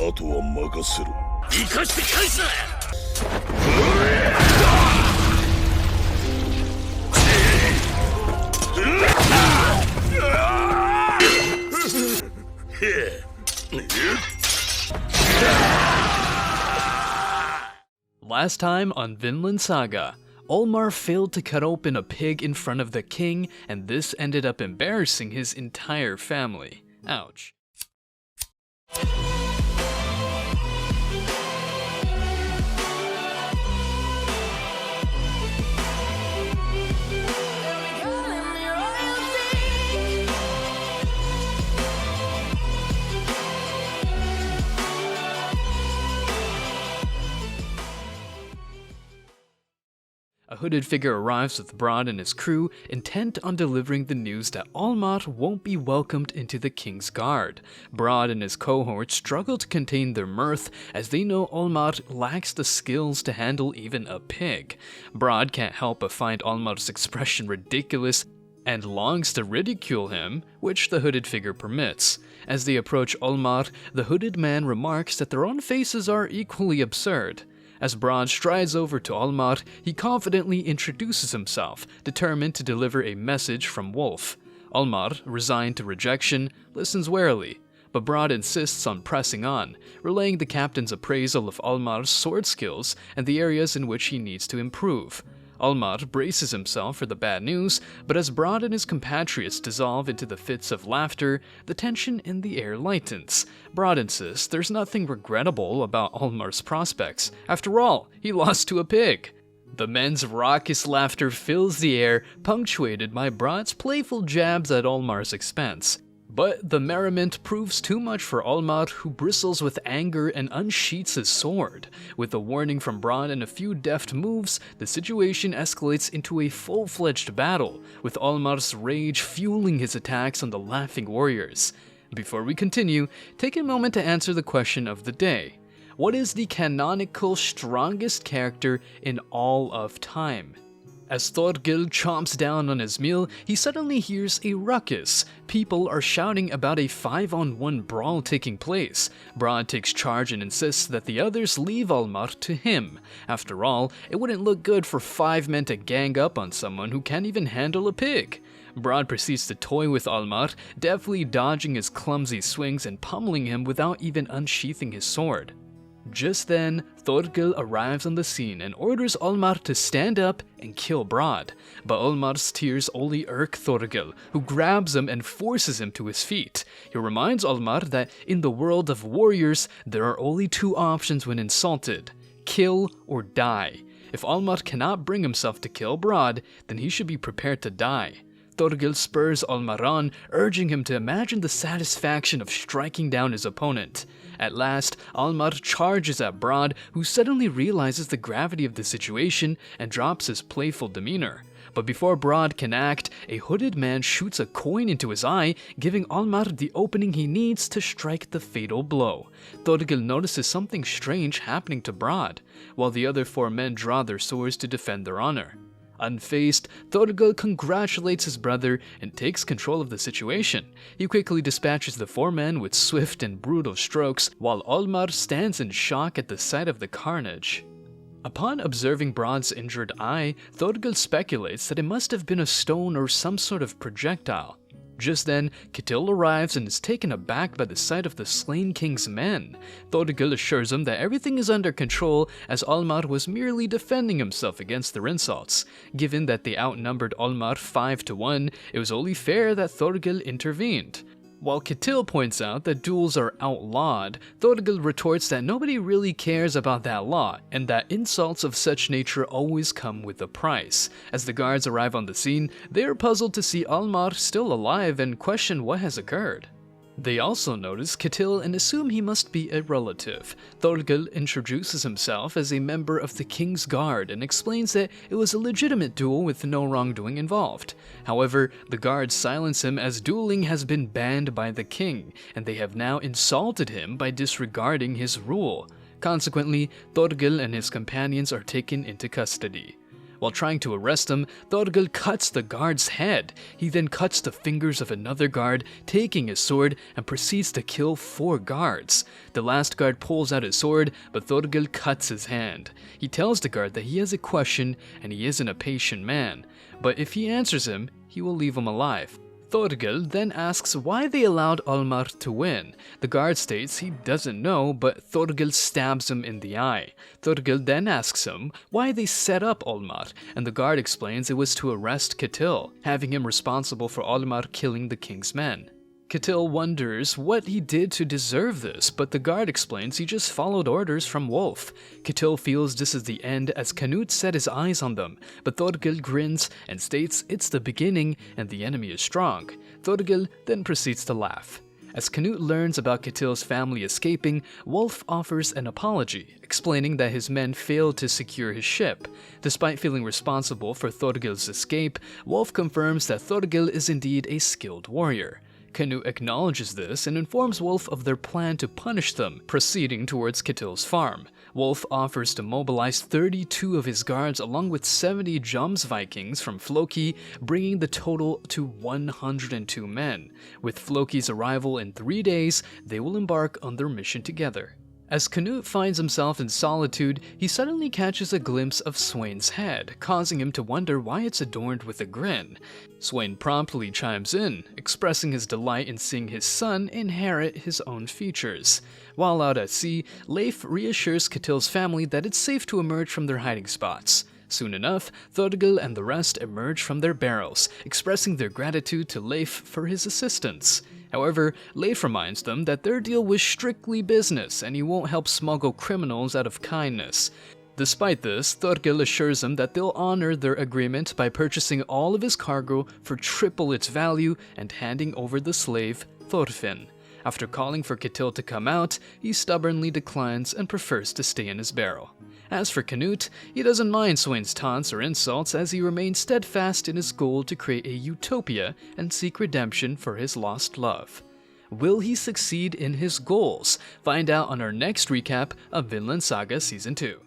あとは任せろ。生かして返すな。Last time on Vinland Saga, Olmar failed to cut open a pig in front of the king, and this ended up embarrassing his entire family. Ouch. A hooded figure arrives with Brod and his crew, intent on delivering the news that Olmar won't be welcomed into the king's guard. Brod and his cohorts struggle to contain their mirth as they know Olmar lacks the skills to handle even a pig. Brod can't help but find Olmar's expression ridiculous and longs to ridicule him, which the hooded figure permits. As they approach Olmar, the hooded man remarks that their own faces are equally absurd. As Brod strides over to Olmar, he confidently introduces himself, determined to deliver a message from Wolf. Olmar, resigned to rejection, listens warily, but Brod insists on pressing on, relaying the captain's appraisal of Olmar's sword skills and the areas in which he needs to improve. Olmar braces himself for the bad news, but as Brod and his compatriots dissolve into the fits of laughter, the tension in the air lightens. Brod insists there's nothing regrettable about Olmar's prospects. After all, he lost to a pig. The men's raucous laughter fills the air, punctuated by Brod's playful jabs at Olmar's expense. But the merriment proves too much for Olmar, who bristles with anger and unsheaths his sword. With a warning from Brod and a few deft moves, the situation escalates into a full-fledged battle, with Olmar's rage fueling his attacks on the laughing warriors. Before we continue, take a moment to answer the question of the day. What is the canonical strongest character in all of time? As Thorgil chomps down on his meal, he suddenly hears a ruckus. People are shouting about a 5-on-1 brawl taking place. Brod takes charge and insists that the others leave Olmar to him. After all, it wouldn't look good for 5 men to gang up on someone who can't even handle a pig. Brod proceeds to toy with Olmar, deftly dodging his clumsy swings and pummeling him without even unsheathing his sword. Just then, Thorgil arrives on the scene and orders Olmar to stand up and kill Brod. But Olmar's tears only irk Thorgil, who grabs him and forces him to his feet. He reminds Olmar that in the world of warriors, there are only 2 options when insulted: kill or die. If Olmar cannot bring himself to kill Brod, then he should be prepared to die. Thorgil spurs Olmar on, urging him to imagine the satisfaction of striking down his opponent. At last, Olmar charges at Brod, who suddenly realizes the gravity of the situation and drops his playful demeanor. But before Brod can act, a hooded man shoots a coin into his eye, giving Olmar the opening he needs to strike the fatal blow. Thorgil notices something strange happening to Brod, while the other 4 men draw their swords to defend their honor. Unfazed, Thorgil congratulates his brother and takes control of the situation. He quickly dispatches the 4 men with swift and brutal strokes, while Olmar stands in shock at the sight of the carnage. Upon observing Brod's injured eye, Thorgil speculates that it must have been a stone or some sort of projectile. Just then, Ketil arrives and is taken aback by the sight of the slain king's men. Thorgil assures him that everything is under control, as Olmar was merely defending himself against their insults. Given that they outnumbered Olmar 5-1, it was only fair that Thorgil intervened. While Ketil points out that duels are outlawed, Thorgil retorts that nobody really cares about that law, and that insults of such nature always come with a price. As the guards arrive on the scene, they are puzzled to see Olmar still alive and question what has occurred. They also notice Ketil and assume he must be a relative. Thorgil introduces himself as a member of the King's Guard and explains that it was a legitimate duel with no wrongdoing involved. However, the guards silence him as dueling has been banned by the king, and they have now insulted him by disregarding his rule. Consequently, Thorgil and his companions are taken into custody. While trying to arrest him, Thorgil cuts the guard's head. He then cuts the fingers of another guard, taking his sword, and proceeds to kill 4 guards. The last guard pulls out his sword, but Thorgil cuts his hand. He tells the guard that he has a question and he isn't a patient man, but if he answers him, he will leave him alive. Thorgil then asks why they allowed Olmar to win. The guard states he doesn't know, but Thorgil stabs him in the eye. Thorgil then asks him why they set up Olmar, and the guard explains it was to arrest Ketil, having him responsible for Olmar killing the king's men. Ketil wonders what he did to deserve this, but the guard explains he just followed orders from Wolf. Ketil feels this is the end as Canute set his eyes on them, but Thorgil grins and states it's the beginning and the enemy is strong. Thorgil then proceeds to laugh. As Canute learns about Ketil's family escaping, Wolf offers an apology, explaining that his men failed to secure his ship. Despite feeling responsible for Thorgil's escape, Wolf confirms that Thorgil is indeed a skilled warrior. Canute acknowledges this and informs Wolf of their plan to punish them, proceeding towards Ketil's farm. Wolf offers to mobilize 32 of his guards along with 70 Jomsvikings from Floki, bringing the total to 102 men. With Floki's arrival in 3 days, they will embark on their mission together. As Canute finds himself in solitude, he suddenly catches a glimpse of Swain's head, causing him to wonder why it's adorned with a grin. Swain promptly chimes in, expressing his delight in seeing his son inherit his own features. While out at sea, Leif reassures Ketil's family that it's safe to emerge from their hiding spots. Soon enough, Thorgil and the rest emerge from their barrels, expressing their gratitude to Leif for his assistance. However, Leif reminds them that their deal was strictly business and he won't help smuggle criminals out of kindness. Despite this, Thorgil assures them that they'll honor their agreement by purchasing all of his cargo for triple its value and handing over the slave, Thorfinn. After calling for Ketil to come out, he stubbornly declines and prefers to stay in his barrel. As for Canute, he doesn't mind Swain's taunts or insults as he remains steadfast in his goal to create a utopia and seek redemption for his lost love. Will he succeed in his goals? Find out on our next recap of Vinland Saga Season 2.